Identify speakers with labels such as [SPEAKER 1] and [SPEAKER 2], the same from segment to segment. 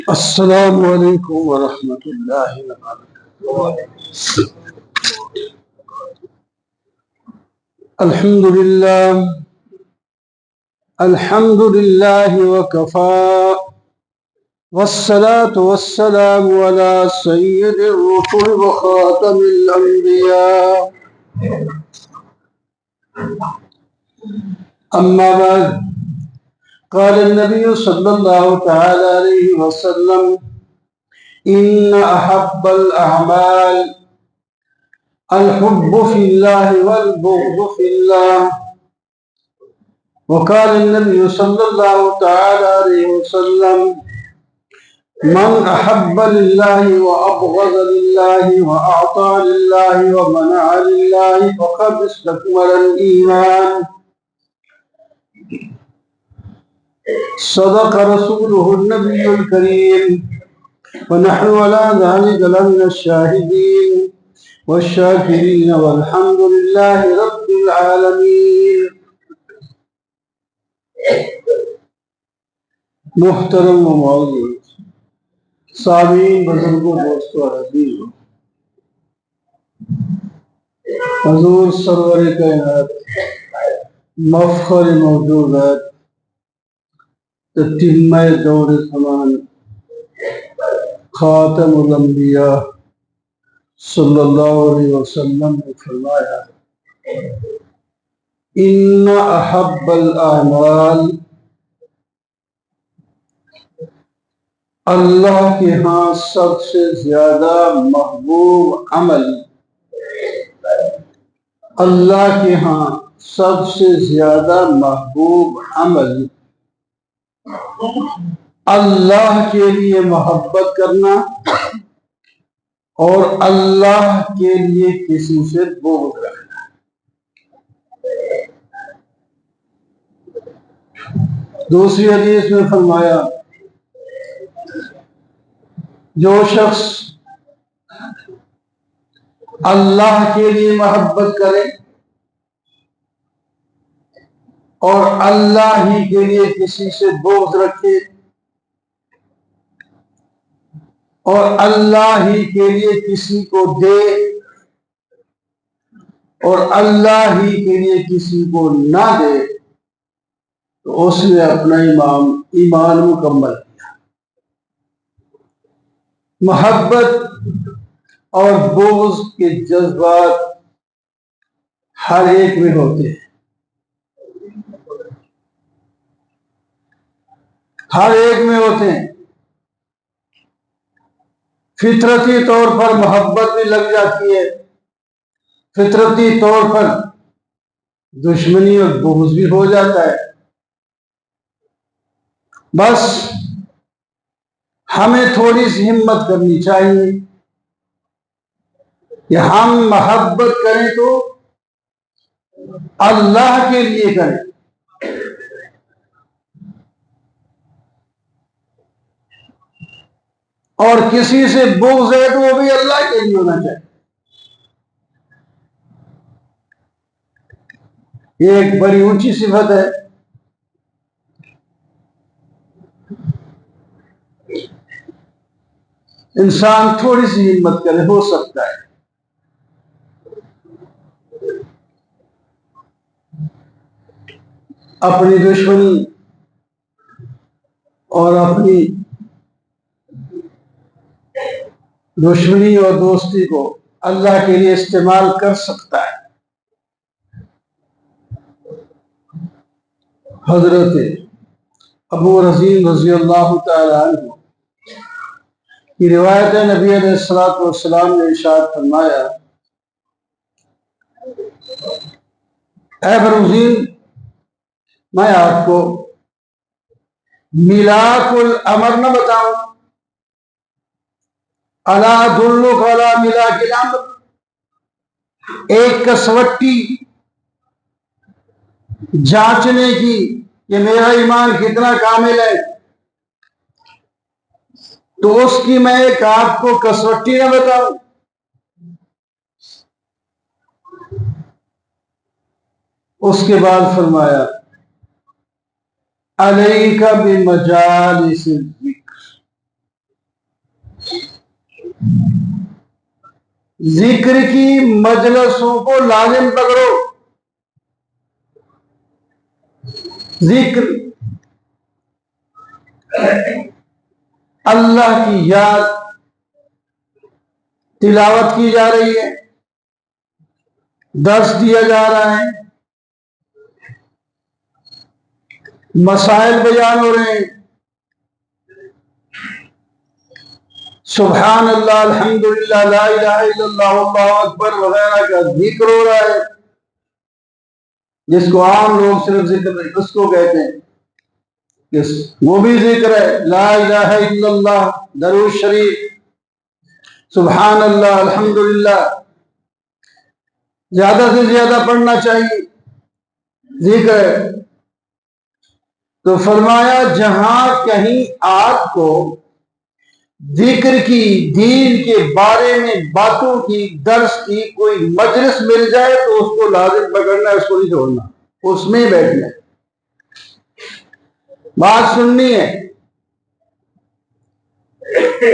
[SPEAKER 1] السلام علیکم ورحمۃ اللہ وبرکاتہ۔ الحمد للہ وکفا والصلاة والسلام علی سید الرسل وخاتم الانبیاء اما بعد قال النبی صلی اللہ تعالی علیہ وسلم ان احب الاعمال الحب فی اللہ والبغض فی اللہ وقال النبي صلى الله تعالى عليه وسلم من أحب لله وأبغض لله وأعطى لله ومنع لله فقد استكمل الإيمان. صدق رسوله النبي الكريم ونحن على ذلك لمن الشاهدين والشاكرين والحمد لله رب العالمين. محترم و معزز سامعین، بزرگوں، دوستوں اور عزیزوں، حضور سرور کائنات مفخر موجودات تتمہ دور زمان خاتم الانبیاء صلی اللہ علیہ وسلم نے فرمایا ان احب الاعمال، اللہ کے ہاں سب سے زیادہ محبوب عمل، اللہ کے ہاں سب سے زیادہ محبوب عمل اللہ کے لیے محبت کرنا اور اللہ کے لیے کسی سے بغض رکھنا۔ دوسری حدیث میں فرمایا جو شخص اللہ کے لیے محبت کرے اور اللہ ہی کے لیے کسی سے بغض رکھے اور اللہ ہی کے لیے کسی کو دے اور اللہ ہی کے لیے کسی کو نہ دے تو اس نے اپنا ایمان مکمل کیا۔ محبت اور بغض کے جذبات ہر ایک میں ہوتے ہیں، ہر ایک میں ہوتے ہیں۔ فطرتی طور پر محبت بھی لگ جاتی ہے، فطرتی طور پر دشمنی اور بغض بھی ہو جاتا ہے۔ بس ہمیں تھوڑی سی ہمت کرنی چاہیے کہ ہم محبت کریں تو اللہ کے لیے کریں، اور کسی سے بغض ہے تو وہ بھی اللہ کے لیے ہونا چاہیے۔ یہ ایک بڑی اونچی صفت ہے۔ انسان تھوڑی سی ہمت کرے، ہو سکتا ہے اپنی دشمنی اور دوستی کو اللہ کے لیے استعمال کر سکتا ہے۔ حضرت ابو رزین رضی اللہ تعالی عنہ کی روایت ہے، نبی علیہ الصلوۃ والسلام نے ارشاد فرمایا اے بروزین، میں آپ کو ملاک الامر نہ بتاؤں؟ الا ادلک علی ملاک الامر، ایک کسوٹی جانچنے کی کہ میرا ایمان کتنا کامل ہے، تو اس کی میں ایک آپ کو کسوٹی نہ بتاؤں؟ اس کے بعد فرمایا علیک بمجالس الذکر، ذکر کی مجلسوں کو لازم پکڑو. ذکر اللہ کی یاد تلاوت کی جا رہی ہے، درس دیا جا رہا ہے، مسائل بیان ہو رہے ہیں، سبحان اللہ، الحمدللہ، لا الہ الا اللہ، اللہ اکبر وغیرہ کا ذکر ہو رہا ہے، جس کو عام لوگ صرف ذکر اس کو کہتے ہیں، وہ بھی ذکر ہے. لا الہ الا اللہ، درود شریف، سبحان اللہ، الحمدللہ زیادہ سے زیادہ پڑھنا چاہیے، ذکر ہے. تو فرمایا جہاں کہیں آپ کو ذکر کی، دین کے بارے میں باتوں کی، درس کی کوئی مجلس مل جائے تو اس کو لازم پکڑنا ہے، اس کو نہیں چھوڑنا، اس میں بیٹھنا ہے، بات سننی ہے.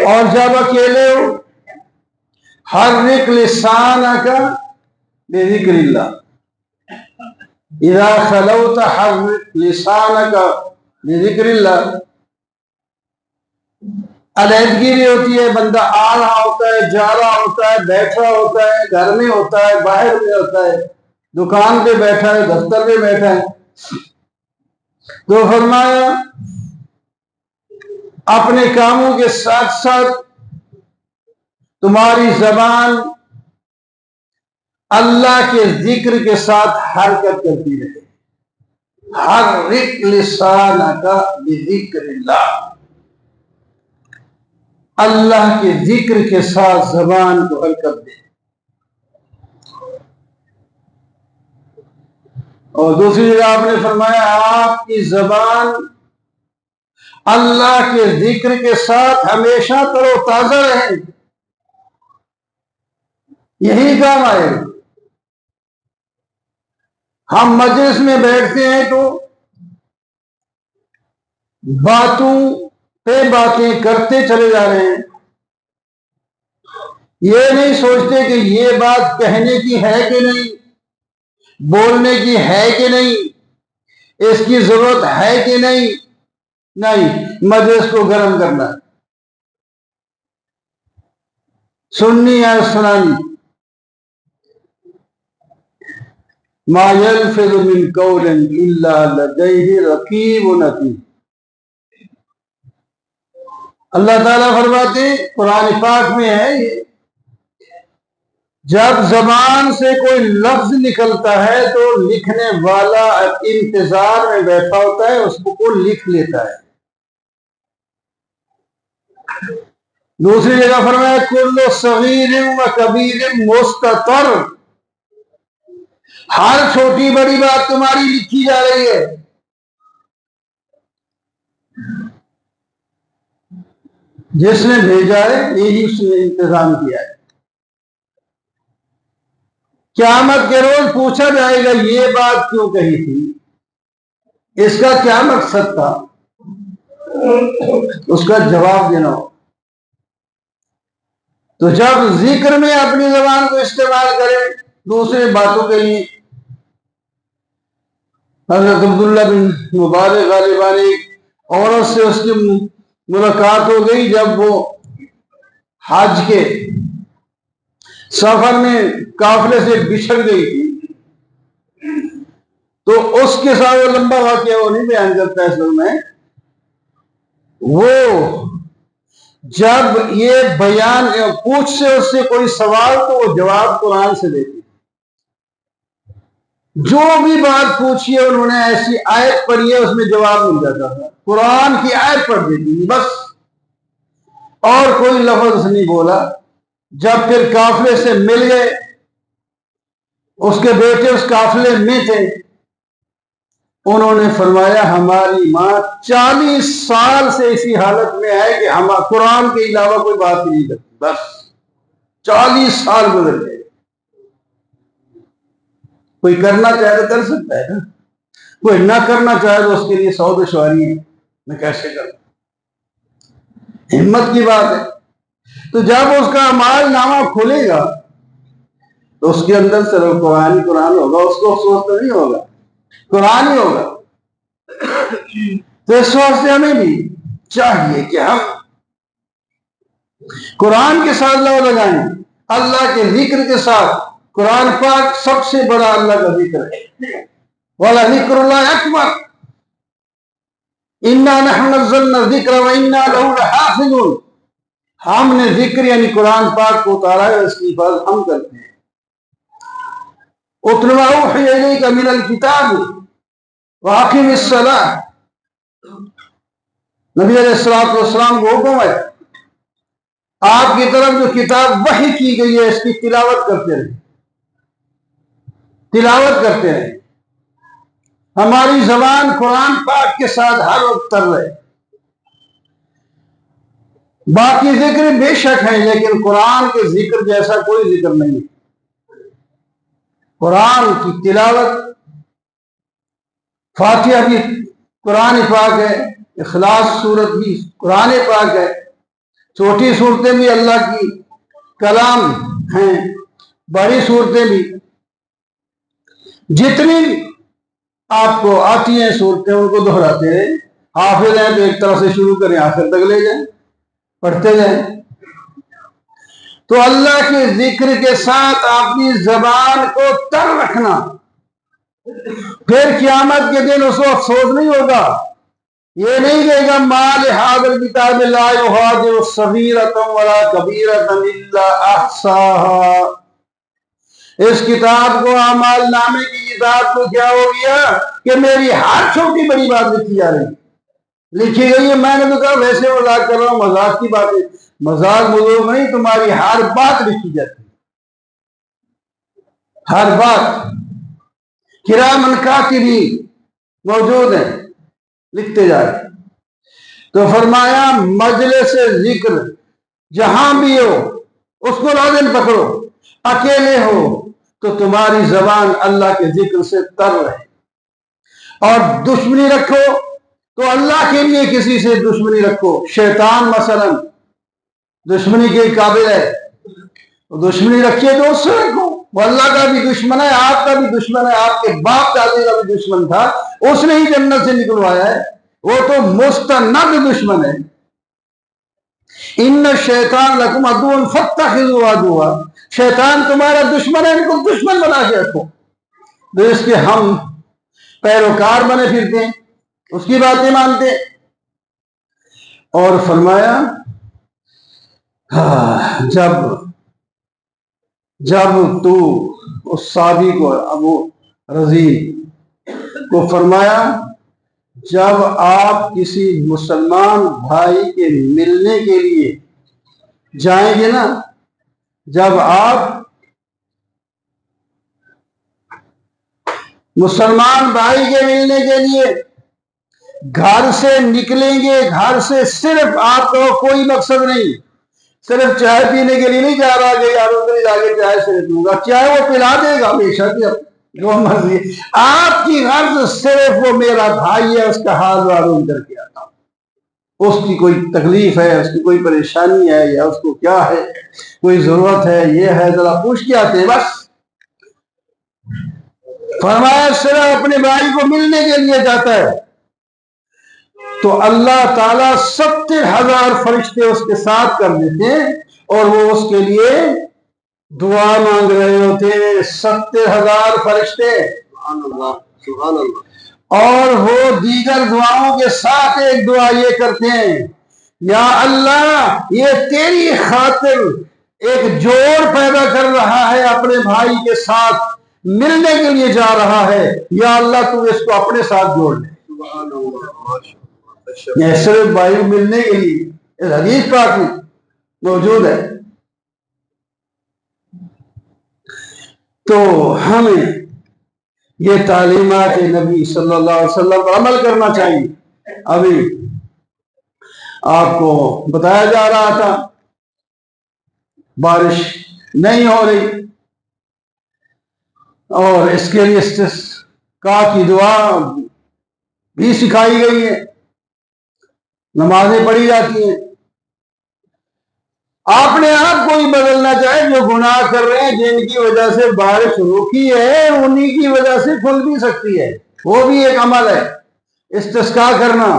[SPEAKER 1] اور جب اکیلے ہو حرک لسانک بذکر اللہ، اذا خلوت حرک لسانک بذکر اللہ. علیحدگی بھی ہوتی ہے، بندہ آ رہا ہوتا ہے، جا رہا ہوتا ہے، بیٹھا ہوتا ہے، گھر میں ہوتا ہے، باہر میں ہوتا ہے، دکان پہ بیٹھا ہے، دفتر پہ بیٹھا ہے. تو فرمایا اپنے کاموں کے ساتھ ساتھ تمہاری زبان اللہ کے ذکر کے ساتھ حرکت کرتی رہے. حرک لسانک بذکر اللہ، اللہ کے ذکر کے ساتھ زبان کو حرکت دے. اور دوسری جگہ آپ نے فرمایا آپ کی زبان اللہ کے ذکر کے ساتھ ہمیشہ تر و تازہ رہے، یہی کام آئے گا. ہم مجلس میں بیٹھتے ہیں تو باتوں پہ باتیں کرتے چلے جا رہے ہیں، یہ نہیں سوچتے کہ یہ بات کہنے کی ہے کہ نہیں، بولنے کی ہے کہ نہیں، اس کی ضرورت ہے کہ نہیں. مجلس کو گرم کرنا، سننی ہے، سنانی. ما يلفظ من قول الا لديه رقیب عتید. اللہ تعالیٰ فرماتے ہیں قرآن پاک میں ہے یہ، جب زبان سے کوئی لفظ نکلتا ہے تو لکھنے والا انتظار میں بیٹھا ہوتا ہے، اس کو لکھ لیتا ہے. دوسری جگہ فرمایا کل صغیر و کبیر مستطر، ہر چھوٹی بڑی بات تمہاری لکھی جا رہی ہے. جس نے بھیجا ہے یہی اس نے انتظام کیا ہے. قیامت کے روز پوچھا جائے گا یہ بات کیوں کہی تھی، اس کا کیا مقصد تھا، اس کا جواب دینا ہو. تو جب ذکر میں اپنی زبان کو استعمال کریں دوسرے باتوں کے لیے. حضرت عبداللہ بن مبارک غالبان ایک عورت سے اس کی ملاقات ہو گئی جب وہ حج کے سفر میں قافلے سے بچھڑ گئی تھی. تو اس کے ساتھ وہ لمبا واقعہ وہ نہیں بیان کرتا ہے اصل میں. وہ جب یہ بیان پوچھ سے اس سے کوئی سوال تو وہ جواب قرآن سے دیتی. جو بھی بات پوچھی ہے انہوں نے ایسی آیت پڑھی ہے اس میں جواب مل جاتا تھا، قرآن کی آیت پڑھ دیتی تھی بس، اور کوئی لفظ نہیں بولا. جب پھر قافلے سے مل گئے، اس کے بیٹے اس قافلے میں تھے، انہوں نے فرمایا ہماری ماں 40 سال سے اسی حالت میں ہے کہ ہم قرآن کے علاوہ کوئی بات نہیں کرتی، بس 40 سال گزر گئے. کوئی کرنا چاہے تو کر سکتا ہے نا، کوئی نہ کرنا چاہے تو اس کے لیے 100 دشواری ہے، میں کیسے کروں؟ ہمت کی بات ہے۔ تو جب اس کا اعمال نامہ کھلے گا تو اس کے اندر صرف قرآن ہوگا، اس کو افسوس تو نہیں ہوگا، قرآن ہی ہوگا۔ تو اس وقت سے ہمیں بھی چاہیے کہ ہم قرآن کے ساتھ لو لگائیں، اللہ کے ذکر کے ساتھ۔ قرآن پاک سب سے بڑا اللہ کا ذکر ہے، وَلَذِكْرُ اللَّهِ أَكْبَرُ إِنَّا نَحْنُ نَزَّلْنَا الذِّكْرَ وَإِنَّا لَهُ لَحَافِظُونَ۔ ہم نے ذکر یعنی قرآن پاک کو اتارا ہے، اس کی حفاظت ہم کرتے ہیں۔ اُتْلُ مَا أُوحِيَ إِلَيْكَ مِنَ الْكِتَابِ وَأَقِمِ الصَّلَاةَ۔ نبی علیہ السلام کو حکم ہے آپ کی طرف جو کتاب وحی کی گئی ہے اس کی تلاوت کرتے رہیں، تلاوت کرتے رہیں۔ ہماری زبان قرآن پاک کے ساتھ ہر وقت تر رہے۔ باقی ذکر بے شک ہے لیکن قرآن کے ذکر جیسا کوئی ذکر نہیں۔ قرآن کی تلاوت، فاتحہ بھی قرآن پاک ہے، اخلاص سورت بھی قرآن پاک ہے، چھوٹی صورتیں بھی اللہ کی کلام ہیں، بڑی صورتیں بھی، جتنی آپ کو آتی ہیں صورتیں ان کو دہراتے ہیں۔ حافظ ہیں تو ایک طرح سے شروع کریں آخر تک لے جائیں، پڑھتے جائیں۔ تو اللہ کے ذکر کے ساتھ اپنی زبان کو تر رکھنا، پھر قیامت کے دن اس کو افسوس نہیں ہوگا۔ یہ نہیں کہے گا ما لهذا الكتاب لا يغادر صغيرة ولا كبيرة الا احصاها۔ اس کتاب کو اعمال نامے کی کتاب کو کیا ہو گیا کہ میری ہر چھوٹی بڑی بات لکھی جا رہی، لکھی گئی ہے۔ میں نے تو کہا ویسے مذاق کر رہا ہوں، مذاق کی بات ہے، مذاق بزرگ نہیں، تمہاری ہر بات لکھی جاتی ہے، ہر بات۔ کرامن کاتبین موجود ہیں، لکھتے جا رہے۔ تو فرمایا مجلس ذکر جہاں بھی ہو اس کو لازم پکڑو، اکیلے ہو تو تمہاری زبان اللہ کے ذکر سے تر رہے، اور دشمنی رکھو تو اللہ کے لیے کسی سے دشمنی رکھو۔ شیطان مثلا دشمنی کے قابل ہے، دشمنی رکھیے تو اس سے رکھو، وہ اللہ کا بھی دشمن ہے، آپ کا بھی دشمن ہے، آپ کے باپ دادے کا بھی دشمن تھا، اس نے ہی جنت سے نکلوایا ہے، وہ تو مستند دشمن ہے۔ ان الشیطان لکم عدو فاتخذوه عدوا، شیطان تمہارا دشمن ہے، ان کو دشمن بنا کے رکھو۔ تو اس کے ہم پیروکار بنے پھرتے ہیں، اس کی باتیں مانتے ہیں۔ اور فرمایا جب تو اس صحابی کو ابو رضی کو فرمایا جب آپ کسی مسلمان بھائی کے ملنے کے لیے جائیں گے نا، جب آپ مسلمان بھائی کے ملنے کے لیے گھر سے نکلیں گے، گھر سے صرف آپ کا کوئی مقصد نہیں، صرف چائے پینے کے لیے نہیں جا رہا کہ یار ادھر جا کے چائے سے دوں گا، چائے وہ پلا دے گا ہمیشہ جو مرضی، آپ کی غرض صرف وہ میرا بھائی ہے، اس کا حال معلوم کر کے آتا ہوں، اس کی کوئی تکلیف ہے، اس کی کوئی پریشانی ہے، یا اس کو کیا ہے، کوئی ضرورت ہے، یہ ہے، ذرا پوچھ کے آتے ہیں بس۔ فرمایا صرف اپنے بھائی کو ملنے کے لیے جاتا ہے تو اللہ تعالیٰ 70,000 فرشتے اس کے ساتھ کر دیتے ہیں، اور وہ اس کے لیے دعا مانگ رہے ہوتے ہیں، 70,000 فرشتے، سبحان اللہ سبحان اللہ۔ اور وہ دیگر دعاؤں کے ساتھ ایک دعا یہ کرتے ہیں، یا اللہ یہ تیری خاطر ایک جوڑ پیدا کر رہا ہے، اپنے بھائی کے ساتھ ملنے کے لیے جا رہا ہے، یا اللہ تو اس کو اپنے ساتھ جوڑ لے۔ سبحان اللہ، صرف بھائی ملنے کے لیے اس حدیث پاک میں موجود ہے۔ تو ہمیں یہ تعلیمات نبی صلی اللہ علیہ وسلم پر عمل کرنا چاہیے۔ ابھی آپ کو بتایا جا رہا تھا بارش نہیں ہو رہی، اور اس کے لیے استسقاء کی دعا بھی سکھائی گئی ہے، نمازیں پڑھی جاتی ہیں۔ اپنے آپ کوئی بدلنا چاہے، جو گناہ کر رہے ہیں جن کی وجہ سے بارش رکی ہے انہی کی وجہ سے کھل بھی سکتی ہے، وہ بھی ایک عمل ہے استسقاء کرنا،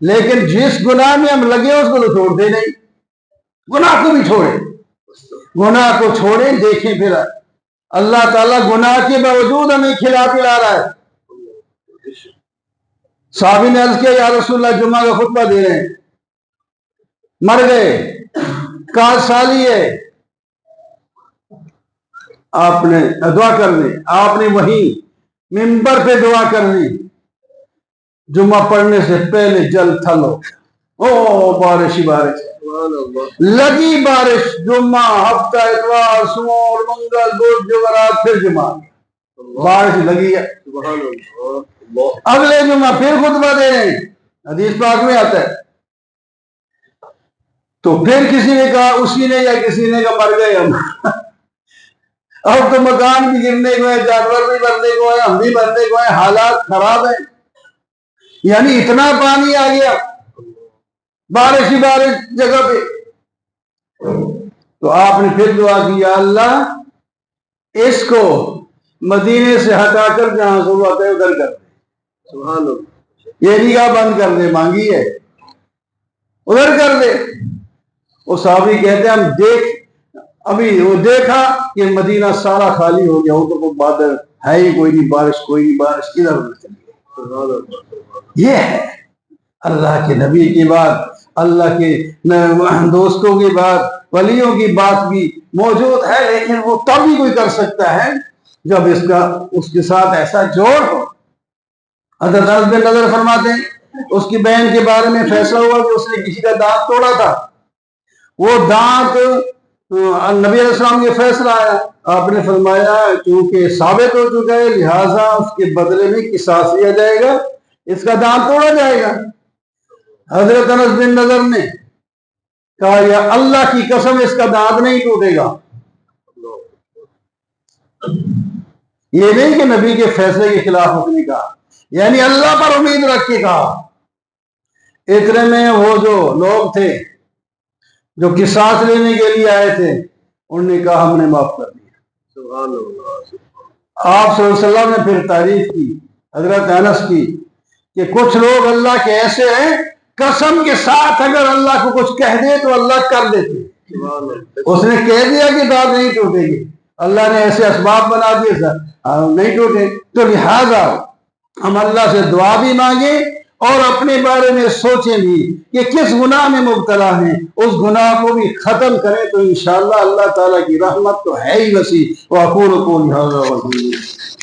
[SPEAKER 1] لیکن جس گناہ میں ہم لگے اس کو تو چھوڑتے نہیں، گناہ کو بھی چھوڑیں، گناہ کو چھوڑیں۔ دیکھیں پھر اللہ تعالیٰ گناہ کے باوجود ہمیں کھلا پلا رہا ہے۔ صحابی نے عرض کیا یا رسول اللہ جمعہ کا خطبہ دے رہے ہیں، مر گئے، کاج سالی ہے، آپ نے دعا کر دی، آپ نے وہیں منبر پہ دعا کر دی، جمعہ پڑھنے سے پہلے جل تھل ہو، او بارش ہی بارش، لگی بارش، جمعہ، ہفتہ، اتوار، سوم، منگل، بدھ، جمعرات، پھر جمعہ، بارش لگی ہے۔ اگلے جمعہ پھر خطبہ دے رہے ہیں، حدیث پاک میں آتا ہے، تو پھر کسی نے کہا، اسی نے یا کسی نے کہا مر گئے ہم، اب تو مکان بھی گرنے کو ہے، جانور بھی مرنے کو ہے، ہم بھی مرنے کو ہے، حالات خراب ہیں، یعنی اتنا پانی آ گیا، بارش ہی بارش جگہ پہ۔ تو آپ نے پھر دعا کی یا اللہ اس کو مدینے سے ہٹا کر جہاں سے وہ آتا ہے ادھر کر دے، سبحان اللہ، یہ نگاہ بند کر دے، مانگی ہے ادھر کر دے۔ وہ صحابی کہتے ہیں ہم ابھی وہ دیکھا کہ مدینہ سارا خالی ہو گیا، وہ تو بادل ہے ہی کوئی نہیں، بارش کوئی نہیں، بارش ادھر ادھر چلی گئی۔ یہ ہے اللہ کے نبی کی بات، اللہ کے دوستوں کی بات، ولیوں کی بات بھی موجود ہے، لیکن وہ تب ہی کوئی کر سکتا ہے جب اس کے ساتھ ایسا جوڑ ہو۔ حضرت انس بن نضر فرماتے ہیں اس کی بہن کے بارے میں فیصلہ ہوا کہ اس نے کسی کا دانت توڑا تھا، وہ دانت نبی علیہ السلام کے فیصلہ آیا، آپ نے فرمایا کیونکہ ثابت ہو چکا ہے لہٰذا اس کے بدلے میں قصاص لیا جائے گا، اس کا دانت توڑا جائے گا۔ حضرت انس بن نضر نے کہا یا اللہ کی قسم اس کا دانت نہیں ٹوٹے گا۔ یہ نہیں کہ نبی کے فیصلے کے خلاف اس نے کہا، یعنی اللہ پر امید رکھ کے کہا۔ اتنے میں وہ جو لوگ تھے جو قصاص لینے کے لیے آئے تھے انہوں نے کہا ہم نے معاف کر دیا، سبحان اللہ۔ آپ صلی اللہ علیہ وسلم نے پھر تعریف کی حضرت انس کی کہ کچھ لوگ اللہ کے ایسے ہیں قسم کے ساتھ اگر اللہ کو کچھ کہہ دے تو اللہ کر دیتے، اس نے کہہ دیا کہ دانت نہیں ٹوٹے گی، اللہ نے ایسے اسباب بنا دیے نہیں ٹوٹے، تو لہذا ہم اللہ سے دعا بھی مانگیں اور اپنے بارے میں سوچیں بھی کہ کس گناہ میں مبتلا ہیں، اس گناہ کو بھی ختم کریں تو انشاءاللہ اللہ تعالیٰ کی رحمت تو ہے ہی وسیع۔ وَأَقُولُ قَوْلِي هَٰذَا وَأَسْتَغْفِرُ اللَّهَ